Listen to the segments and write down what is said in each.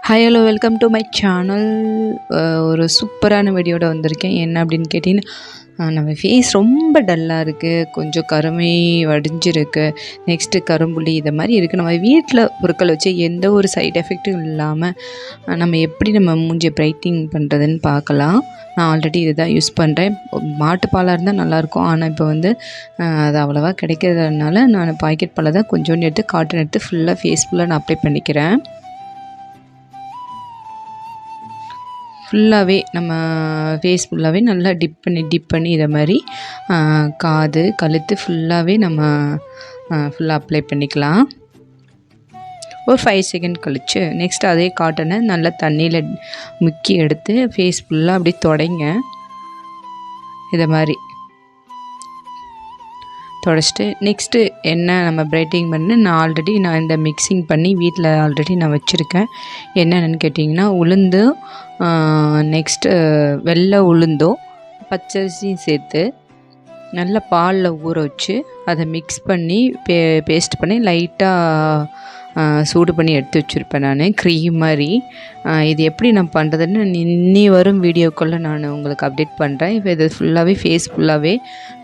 Hi hello welcome to my channel. ஒரு சூப்பரான வீடியோட வந்திருக்கேன். என்ன அப்படின்னு கேட்டிங்கன்னா, நம்ம ஃபேஸ் ரொம்ப டல்லாக இருக்குது, கொஞ்சம் கருமை வடிஞ்சிருக்கு, நெக்ஸ்ட்டு கரும்புள்ளி இதை மாதிரி இருக்குது. நம்ம வீட்டில் பொருட்கள் வச்சு எந்த ஒரு சைட் எஃபெக்ட்டும் இல்லாமல் நம்ம எப்படி நம்ம மூஞ்சியை பிரைட்டிங் பண்ணுறதுன்னு பார்க்கலாம். நான் ஆல்ரெடி இதை தான் யூஸ் பண்ணுறேன். மாட்டுப்பாலாக இருந்தால் நல்லாயிருக்கும், ஆனால் இப்போ வந்து அது அவ்வளோவா கிடைக்கிறதுனால நான் பாக்கெட் பாலை தான் கொஞ்சோண்டு எடுத்து காட்டன் எடுத்து ஃபுல்லாக ஃபேஸ் ஃபுல்லாக நான் அப்ளை பண்ணிக்கிறேன். ஃபுல்லாகவே நம்ம ஃபேஸ் ஃபுல்லாகவே நல்லா டிப் பண்ணி இதை மாதிரி காது கழுத்து ஃபுல்லாகவே நம்ம ஃபுல்லாக அப்ளை பண்ணிக்கலாம். ஒரு 5 செகண்ட் கழித்து நெக்ஸ்ட் அதே காட்டனை நல்லா தண்ணியில் முக்கி எடுத்து ஃபேஸ் ஃபுல்லாக அப்படியே தொடைங்க. இதை மாதிரி தொடச்சிட்டு நெக்ஸ்ட்டு என்ன நம்ம பிரைட்டிங் பண்ணு நான் இந்த மிக்சிங் பண்ணி வீட்டில் ஆல்ரெடி நான் வச்சுருக்கேன். என்னென்னு கேட்டிங்கன்னா, உளுந்து, நெக்ஸ்ட்டு வெள்ளை உளுந்தோ பச்சரிசியும் சேர்த்து நல்லா பாலில் ஊற வச்சு அதை மிக்ஸ் பண்ணி பேஸ்ட் பண்ணி லைட்டாக சூடு பண்ணி எடுத்து வச்சுருப்பேன் நான், க்ரீம் மாதிரி. இது எப்படி நான் பண்ணுறதுன்னு இன்னி வரும் வீடியோக்குள்ளே நான் உங்களுக்கு அப்டேட் பண்ணுறேன். இப்போ இது ஃபுல்லாகவே ஃபேஸ் ஃபுல்லாகவே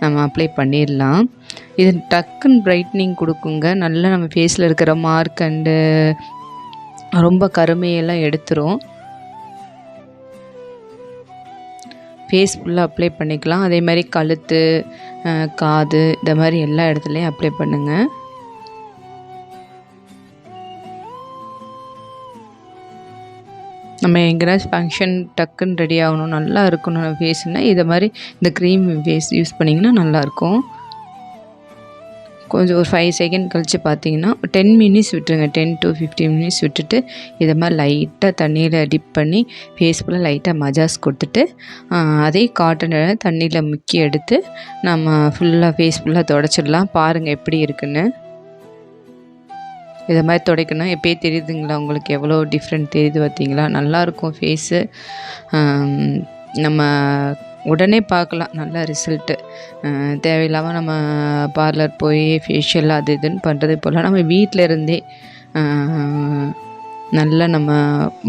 நம்ம அப்ளை பண்ணிடலாம். இது டக்குன்னு பிரைட்னிங் கொடுக்குங்க. நல்லா நம்ம ஃபேஸில் இருக்கிற மார்க் அண்டு ரொம்ப கருமையெல்லாம் எடுத்துரும். ஃபேஸ் ஃபுல்லாக அப்ளை பண்ணிக்கலாம். அதே மாதிரி கழுத்து, காது இந்த மாதிரி எல்லா இடத்துலையும் அப்ளை பண்ணுங்கள். நம்ம எங்கேயாச்சும் ஃபங்க்ஷன் டக்குன்னு ரெடி ஆகணும், நல்லா இருக்கணும் ஃபேஸ்னால் இதை மாதிரி இந்த க்ரீம் ஃபேஸ் யூஸ் பண்ணிங்கன்னா நல்லாயிருக்கும். கொஞ்சம் ஒரு 5 செகண்ட் கழித்து பார்த்தீங்கன்னா 10 மினிட்ஸ் விட்டுருங்க. 10 to 15 மினிட்ஸ் விட்டுட்டு இதை மாதிரி லைட்டாக தண்ணியில் டிப் பண்ணி ஃபேஸ் ஃபுல்லாக லைட்டாக மஜாஸ் கொடுத்துட்டு அதே காட்டனை தண்ணியில் முக்கி எடுத்து நம்ம ஃபுல்லாக ஃபேஸ் ஃபுல்லாக துடைச்சிடலாம். பாருங்கள் எப்படி இருக்குன்னு. இதை மாதிரி துடைக்கணும். எப்போயே தெரியுதுங்களா உங்களுக்கு எவ்வளோ டிஃப்ரெண்ட் தெரியுது பார்த்தீங்களா? நல்லாயிருக்கும் ஃபேஸு. நம்ம உடனே பார்க்கலாம் நல்ல ரிசல்ட்டு. தேவையில்லாமல் நம்ம பார்லர் போய் ஃபேஷியல் அது இதுன்னு பண்ணுறது போல் நம்ம வீட்டில் இருந்தே நல்லா நம்ம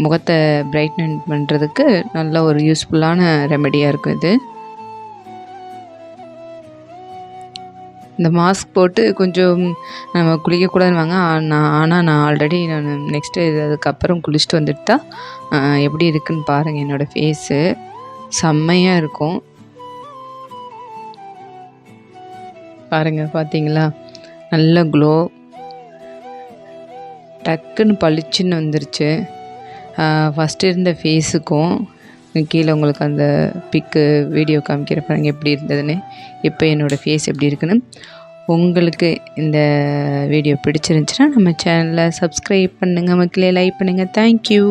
முகத்தை பிரைட்டன் பண்ணுறதுக்கு நல்ல ஒரு யூஸ்ஃபுல்லான ரெமெடியாக இருக்கும் இது. இந்த மாஸ்க் போட்டு கொஞ்சம் நம்ம குளிக்கக்கூடாதுன்னு ஆனால் நான் ஆல்ரெடி நெக்ஸ்ட்டு அதுக்கப்புறம் குளிச்சுட்டு வந்துட்டு தான் எப்படி இருக்குதுன்னு பாருங்கள். என்னோடய ஃபேஸு செம்மையாக இருக்கும் பாருங்கள். பார்த்தீங்களா? நல்ல க்ளோ, டக்குன்னு பளிச்சுன்னு வந்துருச்சு. ஃபஸ்ட்டு இருந்த ஃபேஸுக்கும் கீழே உங்களுக்கு அந்த பிக்கு வீடியோ காமிக்கிற பாருங்க எப்படி இருந்ததுன்னு. இப்போ என்னோடய ஃபேஸ் எப்படி இருக்குன்னு. உங்களுக்கு இந்த வீடியோ பிடிச்சிருந்துச்சுன்னா நம்ம சேனலை சப்ஸ்கிரைப் பண்ணுங்கள் மக்களே, லைக் பண்ணுங்கள். தேங்க்யூ.